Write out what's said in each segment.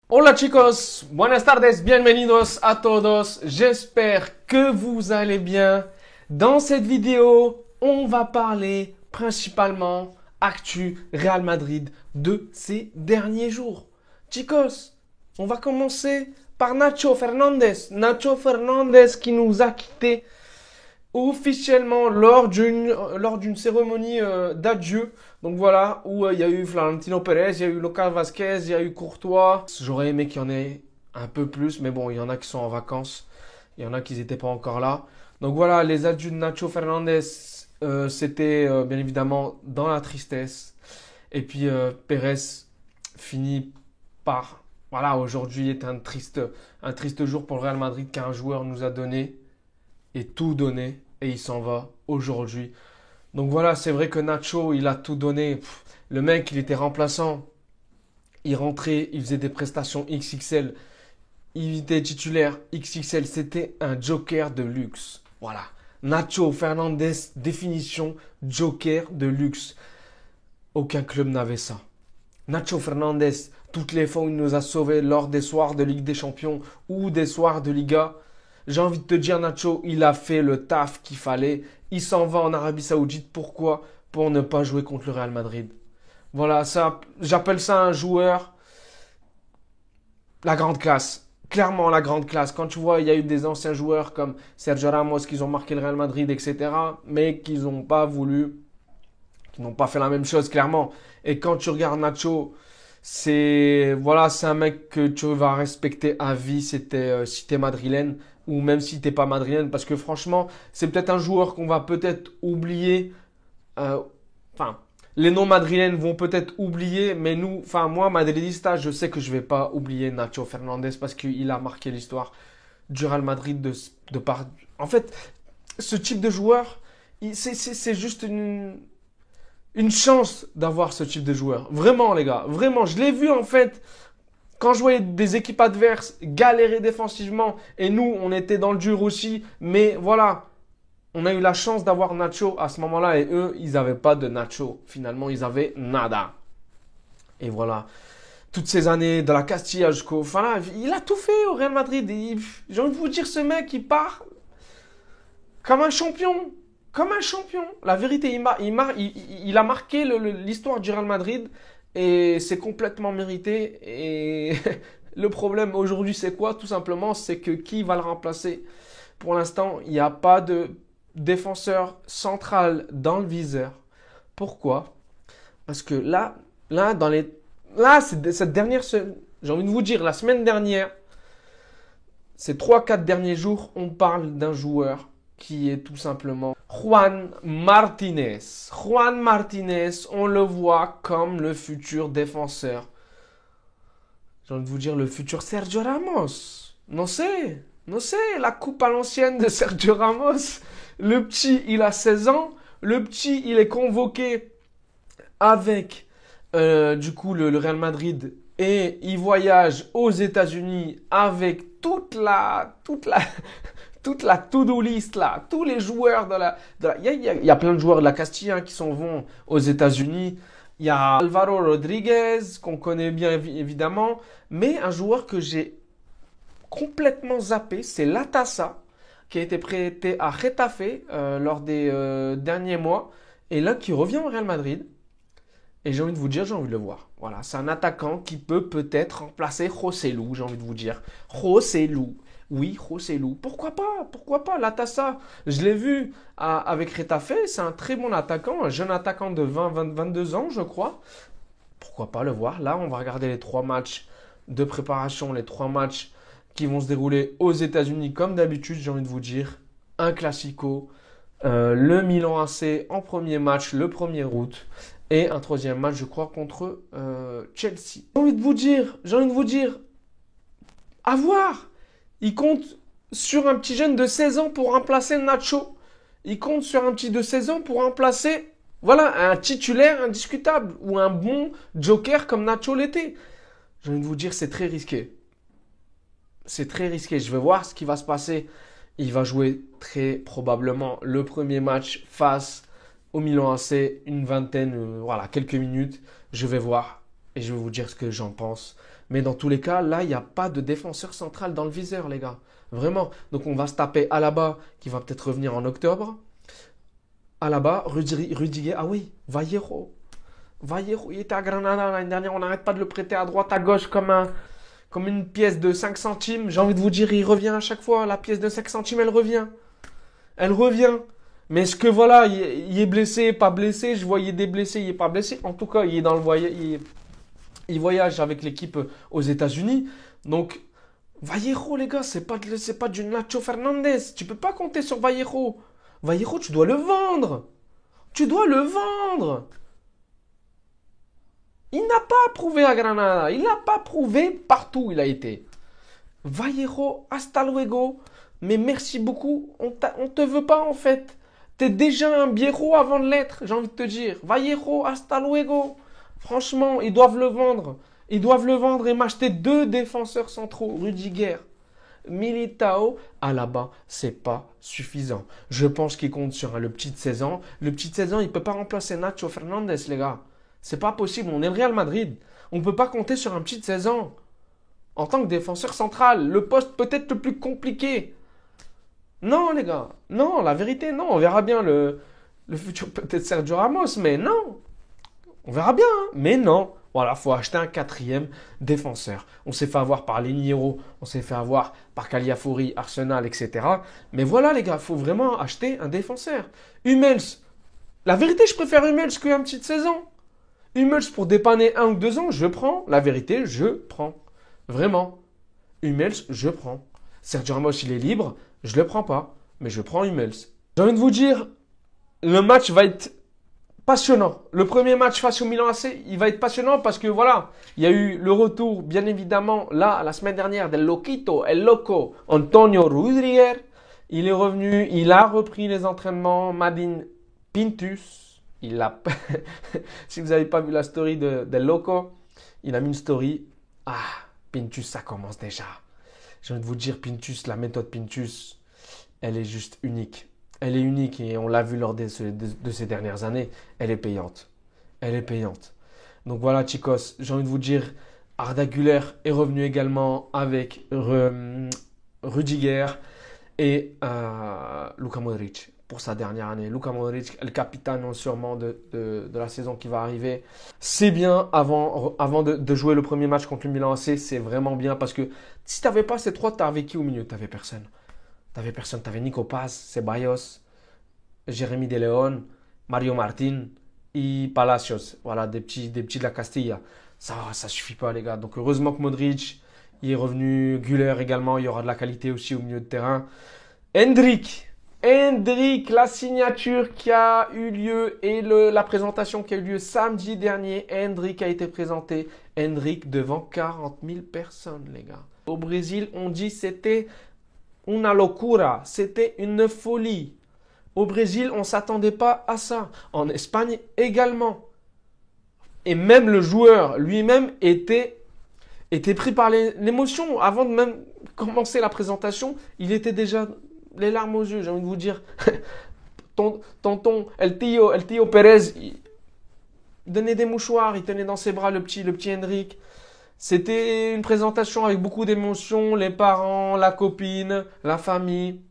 Hola chicos, buenas tardes, bienvenidos a todos. J'espère que vous allez bien. Dans cette vidéo, on va parler principalement actu Real Madrid de ces derniers jours. Chicos, on va commencer par Nacho Fernandez. Nacho Fernandez qui nous a quittés officiellement lors d'une cérémonie d'adieu. Donc voilà, où il y a eu Florentino Pérez, il y a eu Lucas Vázquez, il y a eu Courtois. J'aurais aimé qu'il y en ait un peu plus, mais bon, il y en a qui sont en vacances, il y en a qui n'étaient pas encore là. Donc voilà, les adieux de Nacho Fernandez, c'était bien évidemment dans la tristesse. Et puis Pérez finit par, voilà, aujourd'hui est un triste jour pour le Real Madrid car un joueur nous a donné et tout donné et il s'en va aujourd'hui. Donc voilà, c'est vrai que Nacho, il a tout donné. Le mec, il était remplaçant. Il rentrait, il faisait des prestations XXL. Il était titulaire XXL. C'était un joker de luxe. Voilà. Nacho Fernandez, définition joker de luxe. Aucun club n'avait ça. Nacho Fernandez, toutes les fois où il nous a sauvés lors des soirs de Ligue des Champions ou des soirs de Liga, j'ai envie de te dire, Nacho, il a fait le taf qu'il fallait. Il s'en va en Arabie Saoudite. Pourquoi? Pour ne pas jouer contre le Real Madrid. Voilà, ça, j'appelle ça un joueur, la grande classe. Clairement, la grande classe. Quand tu vois, il y a eu des anciens joueurs comme Sergio Ramos qui ont marqué le Real Madrid, etc. Mais qui n'ont pas voulu, qui n'ont pas fait la même chose, clairement. Et quand tu regardes Nacho, voilà, c'est un mec que tu vas respecter à vie si t'es madrilène ou même si t'es pas madrilène, parce que franchement, c'est peut-être un joueur qu'on va peut-être oublier. euh, Enfin, les non-madrilènes vont peut-être oublier, mais nous, enfin moi, madridista, je sais que je vais pas oublier Nacho Fernandez parce qu'il a marqué l'histoire du Real Madrid de par. En fait, ce type de joueur, c'est juste une chance d'avoir ce type de joueur. Vraiment, les gars. Vraiment, je l'ai vu en fait. Quand je voyais des équipes adverses galérer défensivement, et nous, on était dans le dur aussi, mais voilà, on a eu la chance d'avoir Nacho à ce moment-là, et eux, ils n'avaient pas de Nacho. Finalement, ils avaient nada. Et voilà, toutes ces années de la Castilla jusqu'au... Enfin là, il a tout fait au Real Madrid. J'ai envie de vous dire, ce mec, il part comme un champion. Comme un champion. La vérité, il a marqué l'histoire du Real Madrid et c'est complètement mérité. Et le problème aujourd'hui, c'est quoi? Tout simplement, c'est que qui va le remplacer? Pour l'instant, il n'y a pas de défenseur central dans le viseur. Pourquoi? Parce que là, cette dernière semaine, j'ai envie de vous dire, la semaine dernière, ces trois quatre derniers jours, on parle d'un joueur qui est tout simplement Juan Martinez. Juan Martinez, on le voit comme le futur défenseur. J'ai envie de vous dire le futur Sergio Ramos. Non c'est la coupe à l'ancienne de Sergio Ramos. Le petit, il a 16 ans. Le petit, il est convoqué avec du coup le Real Madrid et il voyage aux États-Unis avec toute la to-do list là, tous les joueurs il y a plein de joueurs de la Castille qui s'en vont aux États-Unis. Il y a Alvaro Rodriguez qu'on connaît bien évidemment, mais un joueur que j'ai complètement zappé, c'est Latassa qui a été prêté à Getafe lors des derniers mois et là qui revient au Real Madrid. Et j'ai envie de vous dire, j'ai envie de le voir. Voilà, c'est un attaquant qui peut peut-être remplacer Joselu, j'ai envie de vous dire. Joselu. Oui, Joselu. Pourquoi pas? Pourquoi pas? Latassa, je l'ai vu avec Retafe, c'est un très bon attaquant, un jeune attaquant de 22 ans, je crois. Pourquoi pas le voir? Là, on va regarder les trois matchs de préparation, les trois matchs qui vont se dérouler aux États-Unis comme d'habitude, j'ai envie de vous dire. Un classico, le Milan AC en premier match le 1er août et un troisième match, je crois, contre Chelsea. J'ai envie de vous dire, à voir. Il compte sur un petit jeune de 16 ans pour remplacer Nacho. Il compte sur un petit de 16 ans pour remplacer, voilà, un titulaire indiscutable ou un bon joker comme Nacho l'était. J'ai envie de vous dire, c'est très risqué. C'est très risqué. Je vais voir ce qui va se passer. Il va jouer très probablement le premier match face au Milan AC, une vingtaine, voilà, quelques minutes. Je vais voir et je vais vous dire ce que j'en pense. Mais dans tous les cas, là, il n'y a pas de défenseur central dans le viseur, les gars. Vraiment. Donc, on va se taper Alaba, qui va peut-être revenir en octobre. Alaba, Rudiger. Ah oui, Vallejo. Vallejo, il était à Granada l'année dernière. On n'arrête pas de le prêter à droite, à gauche, comme une pièce de 5 centimes. J'ai envie de vous dire, il revient à chaque fois. La pièce de 5 centimes, elle revient. Elle revient. Mais est-ce que voilà, il est blessé, pas blessé? Je voyais des blessés, il est pas blessé. En tout cas, il est dans le voyage. Il voyage avec l'équipe aux États-Unis. Donc, Vallejo, les gars, c'est pas du Nacho Fernandez. Tu peux pas compter sur Vallejo. Vallejo, tu dois le vendre. Tu dois le vendre. Il n'a pas prouvé à Granada. Il n'a pas prouvé partout où il a été. Vallejo, hasta luego. Mais merci beaucoup. On te veut pas en fait. T'es déjà un Biero avant de l'être, j'ai envie de te dire. Vallejo, hasta luego. Franchement, ils doivent le vendre. Ils doivent le vendre et m'acheter 2 défenseurs centraux. Rudiger, Militao, Alaba, c'est pas suffisant. Je pense qu'il compte sur le petit de 16 ans. Le petit de 16 ans, il peut pas remplacer Nacho Fernandez, les gars. C'est pas possible. On est le Real Madrid. On peut pas compter sur un petit de 16 ans. En tant que défenseur central, le poste peut-être le plus compliqué. Non, les gars. Non, la vérité, non. On verra bien le futur peut-être Sergio Ramos, mais non. On verra bien, hein, mais non. Voilà, faut acheter un 4e défenseur. On s'est fait avoir par Liniero, on s'est fait avoir par Caliafouri, Arsenal, etc. Mais voilà, les gars, faut vraiment acheter un défenseur. Hummels, la vérité, je préfère Hummels qu'un petit de 16 ans. Hummels pour dépanner 1 ou 2 ans, je prends. La vérité, je prends. Vraiment. Hummels, je prends. Sergio Ramos, il est libre, je le prends pas, mais je prends Hummels. J'ai envie de vous dire, le match va être passionnant. Le premier match face au Milan AC, il va être passionnant parce que voilà, il y a eu le retour, bien évidemment, là, la semaine dernière, del Loquito, el Loco, Antonio Rudiger. Il est revenu, il a repris les entraînements, Madin Pintus. Il a, si vous n'avez pas vu la story del Loco, il a mis une story. Ah, Pintus, ça commence déjà. J'ai envie de vous dire, Pintus, la méthode Pintus, elle est juste unique. Elle est unique et on l'a vu lors de ces dernières années. Elle est payante. Elle est payante. Donc voilà, chicos, j'ai envie de vous dire, Arda Güler est revenu également avec Rudiger et Luka Modric pour sa dernière année. Luka Modric, le capitaine sûrement de la saison qui va arriver. C'est bien avant de jouer le premier match contre le Milan AC. C'est vraiment bien parce que si tu n'avais pas ces 3, tu avais qui au milieu? Tu n'avais personne. T'avais personne, t'avais Nico Paz, Ceballos, Jérémy De Leon, Mario Martin et Palacios. Voilà, des petits de la Castilla. Ça suffit pas, les gars. Donc, heureusement que Modric, il est revenu. Güler également, il y aura de la qualité aussi au milieu de terrain. Hendrik, la signature qui a eu lieu et la présentation qui a eu lieu samedi dernier. Hendrik a été présenté. Hendrik devant 40 000 personnes, les gars. Au Brésil, on dit c'était una locura, c'était une folie. Au Brésil, on ne s'attendait pas à ça. En Espagne également. Et même le joueur lui-même était pris par l'émotion. Avant de même commencer la présentation, il était déjà les larmes aux yeux. J'ai envie de vous dire, tonton, El Tio Pérez, il donnait des mouchoirs, il tenait dans ses bras le petit Hendrik. C'était une présentation avec beaucoup d'émotions, les parents, la copine, la famille.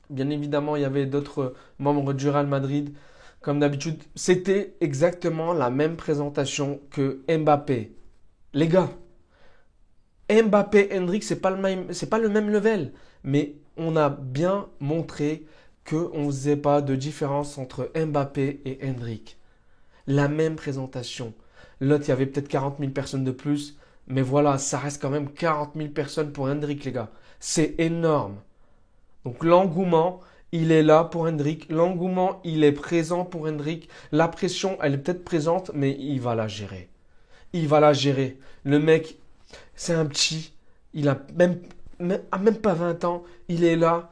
Bien évidemment, il y avait d'autres membres du Real Madrid. Comme d'habitude, c'était exactement la même présentation que Mbappé. Les gars, Mbappé, Hendrik, c'est pas le même level. Mais on a bien montré qu'on ne faisait pas de différence entre Mbappé et Hendrik. La même présentation. L'autre, il y avait peut-être 40 000 personnes de plus. Mais voilà, ça reste quand même 40 000 personnes pour Hendrik, les gars. C'est énorme. Donc l'engouement, il est là pour Hendrik. L'engouement, il est présent pour Hendrik. La pression, elle est peut-être présente, mais il va la gérer. Il va la gérer. Le mec, c'est un petit. Il a même pas 20 ans. Il est là.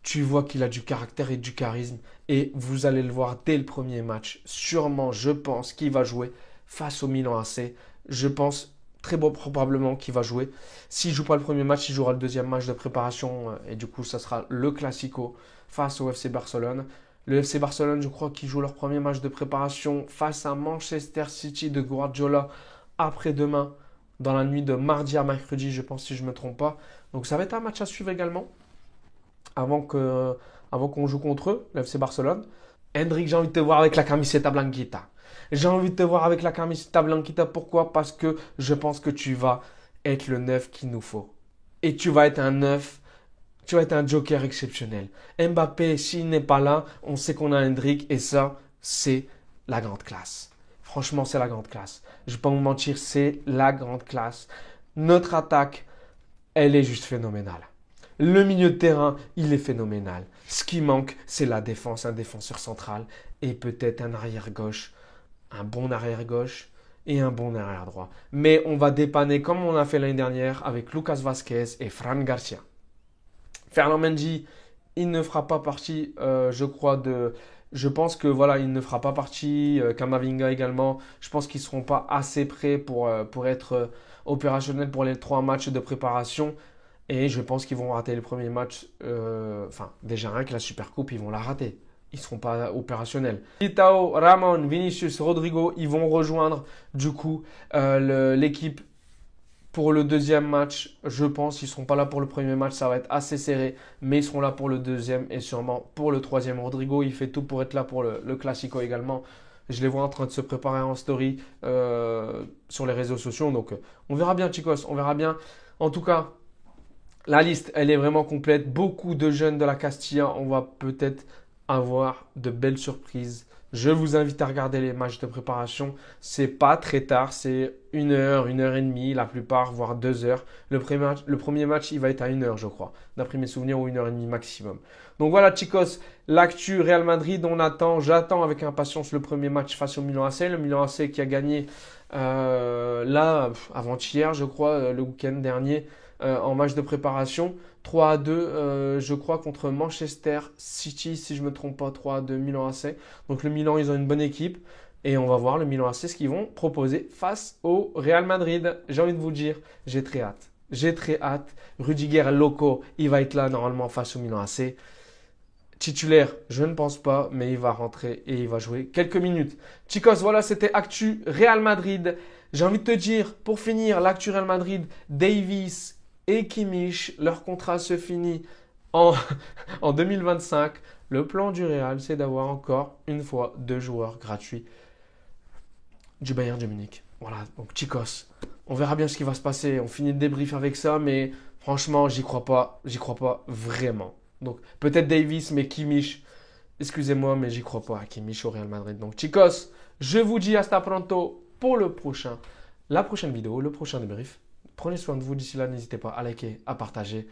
Tu vois qu'il a du caractère et du charisme. Et vous allez le voir dès le premier match. Sûrement, je pense qu'il va jouer face au Milan AC. Je pense très probablement qu'il va jouer. S'il ne joue pas le premier match, il jouera le deuxième match de préparation. Et du coup, ça sera le Classico face au FC Barcelone. Le FC Barcelone, je crois qu'ils jouent leur premier match de préparation face à Manchester City de Guardiola après-demain, dans la nuit de mardi à mercredi, je pense, si je ne me trompe pas. Donc ça va être un match à suivre également, avant qu'on joue contre eux, le FC Barcelone. Hendrik, j'ai envie de te voir avec la camiseta blanquita. J'ai envie de te voir avec la camiseta blanquita. Pourquoi? Parce que je pense que tu vas être le neuf qu'il nous faut. Et tu vas être un neuf, tu vas être un joker exceptionnel. Mbappé, s'il n'est pas là, on sait qu'on a Hendrik et ça, c'est la grande classe. Franchement, c'est la grande classe. Je ne vais pas vous mentir, c'est la grande classe. Notre attaque, elle est juste phénoménale. Le milieu de terrain, il est phénoménal. Ce qui manque, c'est la défense, un défenseur central et peut-être un arrière gauche, un bon arrière gauche et un bon arrière droit. Mais on va dépanner comme on a fait l'année dernière avec Lucas Vazquez et Fran Garcia. Ferland Mendy, il ne fera pas partie, je crois, de... Je pense que voilà, il ne fera pas partie. Kamavinga également. Je pense qu'ils ne seront pas assez prêts pour être opérationnels pour les 3 matchs de préparation. Et je pense qu'ils vont rater le premier match. Enfin, déjà rien que la Supercoupe, ils vont la rater. Ils ne seront pas opérationnels. Militao, Ramon, Vinicius, Rodrigo, ils vont rejoindre du coup l'équipe pour le deuxième match. Je pense ils ne seront pas là pour le premier match. Ça va être assez serré. Mais ils seront là pour le deuxième et sûrement pour le troisième. Rodrigo, il fait tout pour être là pour le Classico également. Je les vois en train de se préparer en story sur les réseaux sociaux. Donc, on verra bien, chicos. On verra bien. En tout cas, la liste, elle est vraiment complète. Beaucoup de jeunes de la Castilla. On va peut-être avoir de belles surprises. Je vous invite à regarder les matchs de préparation. C'est pas très tard. C'est 1 heure, 1 heure et demie, la plupart, voire 2 heures. Le premier match, il va être à 1 heure, je crois. D'après mes souvenirs, ou 1 heure et demie maximum. Donc voilà, chicos, l'actu Real Madrid, j'attends avec impatience le premier match face au Milan AC. Le Milan AC qui a gagné avant-hier, je crois, le week-end dernier, en match de préparation. 3-2, je crois, contre Manchester City, si je ne me trompe pas, 3-2 Milan AC. Donc le Milan, ils ont une bonne équipe. Et on va voir le Milan AC ce qu'ils vont proposer face au Real Madrid. J'ai envie de vous dire, j'ai très hâte. J'ai très hâte. Rudiger Loco, il va être là normalement face au Milan AC. Titulaire, je ne pense pas, mais il va rentrer et il va jouer quelques minutes. Chicos, voilà, c'était Actu Real Madrid. J'ai envie de te dire, pour finir, l'Actu Real Madrid, Davies et Kimmich, leur contrat se finit en 2025. Le plan du Real, c'est d'avoir encore une fois 2 joueurs gratuits du Bayern de Munich. Voilà, donc chicos, on verra bien ce qui va se passer. On finit le débrief avec ça, mais franchement, j'y crois pas vraiment. Donc peut-être Davis, mais Kimmich, excusez-moi, mais j'y crois pas à Kimmich au Real Madrid. Donc chicos, je vous dis hasta pronto pour la prochaine vidéo, le prochain débrief. Prenez soin de vous d'ici là, n'hésitez pas à liker, à partager.